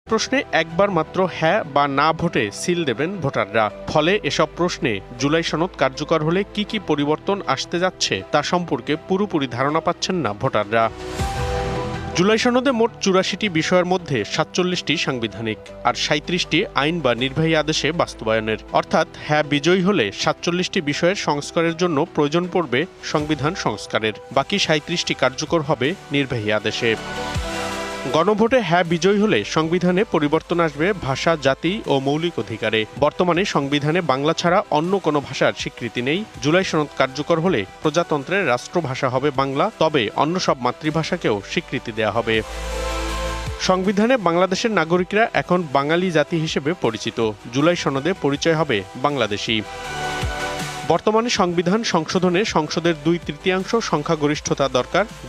প্রশ্নে একবার মাত্র হ্যাঁ বা না ভোটে সিল দেবেন ভোটাররা। ফলে এসব প্রশ্নে জুলাই সনদ কার্যকর হলে কি কি পরিবর্তন আসতে যাচ্ছে তা সম্পর্কে পুরোপুরি ধারণা পাচ্ছেন না ভোটাররা। জুলাই সনদে মোট ৮৪টি বিষয়ের মধ্যে ৪৭টি সাংবিধানিক আর ৩৭টি আইন বা নির্বাহী আদেশে বাস্তবায়নের। অর্থাৎ হ্যাঁ বিজয়ী হলে ৪৭টি বিষয়ের সংস্কারের জন্য প্রয়োজন পড়বে সংবিধান সংস্কারের, বাকি ৩৭টি কার্যকর হবে নির্বাহী আদেশে। গণভোটে হ্যাঁ বিজয়ী হলে সংবিধানে পরিবর্তন আসবে ভাষা, জাতি ও মৌলিক অধিকারে। বর্তমানে সংবিধানে বাংলা ছাড়া অন্য কোনো ভাষার স্বীকৃতি নেই। জুলাই সনদ কার্যকর হলে প্রজাতন্ত্রের রাষ্ট্রভাষা হবে বাংলা, তবে অন্য সব মাতৃভাষাকেও স্বীকৃতি দেওয়া হবে। সংবিধানে বাংলাদেশের নাগরিকরা এখন বাঙালি জাতি হিসেবে পরিচিত। জুলাই সনদে পরিচয় হবে বাংলাদেশি। বর্তমানে সংবিধান সংশোধনে সংসদের ২/৩ সংখ্যাগরিষ্ঠতা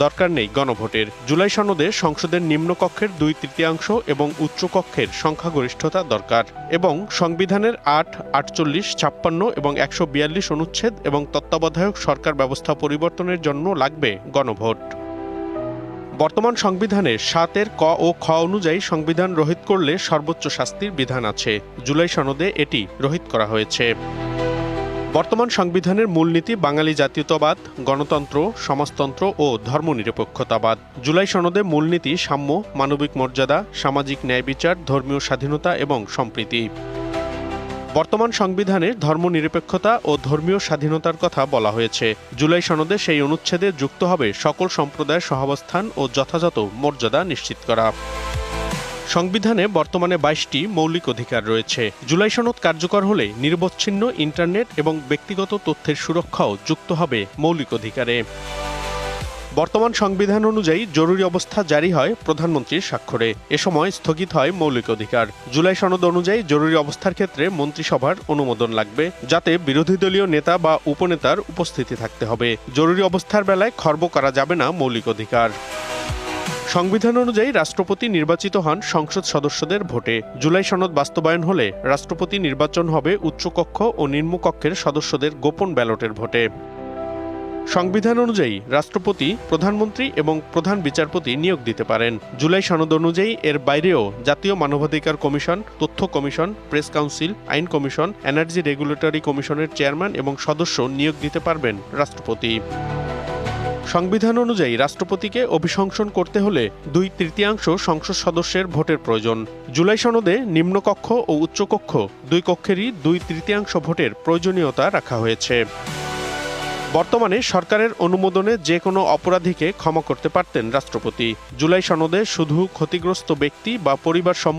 দরকার নেই গণভোটের। জুলাই সনদে সংসদের নিম্নকক্ষের ২/৩ এবং উচ্চকক্ষের সংখ্যাগরিষ্ঠতা দরকার, এবং সংবিধানের ৮, ৪৮, ৫৬ এবং ১৪২ অনুচ্ছেদ এবং তত্ত্বাবধায়ক সরকার ব্যবস্থা পরিবর্তনের জন্য লাগবে গণভোট। বর্তমান সংবিধানের ৭ ক ও খ অনুযায়ী সংবিধান রহিত করলে সর্বোচ্চ শাস্তির বিধান আছে। জুলাই সনদে এটি রহিত করা হয়েছে। বর্তমান সংবিধানের মূলনীতি বাঙালি জাতীয়তাবাদ, গণতন্ত্র, সমাজতন্ত্র ও ধর্মনিরপেক্ষতাবাদ। জুলাই সনদে মূলনীতি সাম্য, মানবিক মর্যাদা, সামাজিক ন্যায় বিচার, ধর্মীয় স্বাধীনতা এবং সম্প্রীতি। বর্তমান সংবিধানে ধর্মনিরপেক্ষতা ও ধর্মীয় স্বাধীনতার কথা বলা হয়েছে। জুলাই সনদে সেই অনুচ্ছেদে যুক্ত হবে সকল সম্প্রদায়ের সহাবস্থান ও যথাযথ মর্যাদা নিশ্চিত করা। সংবিধানে বর্তমানে ২২টি মৌলিক অধিকার রয়েছে। জুলাই সনদ কার্যকর হলে নিরবচ্ছিন্ন ইন্টারনেট এবং ব্যক্তিগত তথ্যের সুরক্ষাও যুক্ত হবে মৌলিক অধিকারে। বর্তমান সংবিধান অনুযায়ী জরুরি অবস্থা জারি হয় প্রধানমন্ত্রীর স্বাক্ষরে। এ সময় স্থগিত হয় মৌলিক অধিকার। জুলাই সনদ অনুযায়ী জরুরি অবস্থার ক্ষেত্রে মন্ত্রিসভার অনুমোদন লাগবে, যাতে বিরোধী দলীয় নেতা বা উপনেতার উপস্থিতি থাকতে হবে। জরুরি অবস্থার বেলায় খর্ব করা যাবে না মৌলিক অধিকার। সংবিধান অনুযায়ী রাষ্ট্রপতি নির্বাচিত হন সংসদ সদস্যদের ভোটে। জুলাই সনদ বাস্তবায়ন হলে রাষ্ট্রপতি নির্বাচন হবে উচ্চকক্ষ ও নিম্নকক্ষের সদস্যদের গোপন ব্যালটের ভোটে। সংবিধান অনুযায়ী রাষ্ট্রপতি, প্রধানমন্ত্রী এবং প্রধান বিচারপতি নিয়োগ দিতে পারেন। জুলাই সনদ অনুযায়ী এর বাইরেও জাতীয় মানবাধিকার কমিশন, তথ্য কমিশন, প্রেস কাউন্সিল, আইন কমিশন, এনার্জি রেগুলেটরি কমিশনের চেয়ারম্যান এবং সদস্য নিয়োগ দিতে পারবেন রাষ্ট্রপতি। সংবিধান অনুযায়ী রাষ্ট্রপতিকে অভিশংসন করতে হলে ২/৩ সংসদ সদস্যের ভোটের প্রয়োজন। জুলাই সনদে নিম্নকক্ষ ও উচ্চকক্ষ দুই কক্ষেরই ২/৩ ভোটের প্রয়োজনীয়তা রাখা হয়েছে। বর্তমানে সরকারের অনুমোদনে যে কোনো অপরাধীকে ক্ষমা করতে পারতেন রাষ্ট্রপতি। জুলাই সনদে শুধু ক্ষতিগ্রস্ত ব্যক্তি বা পরিবার সম্মতি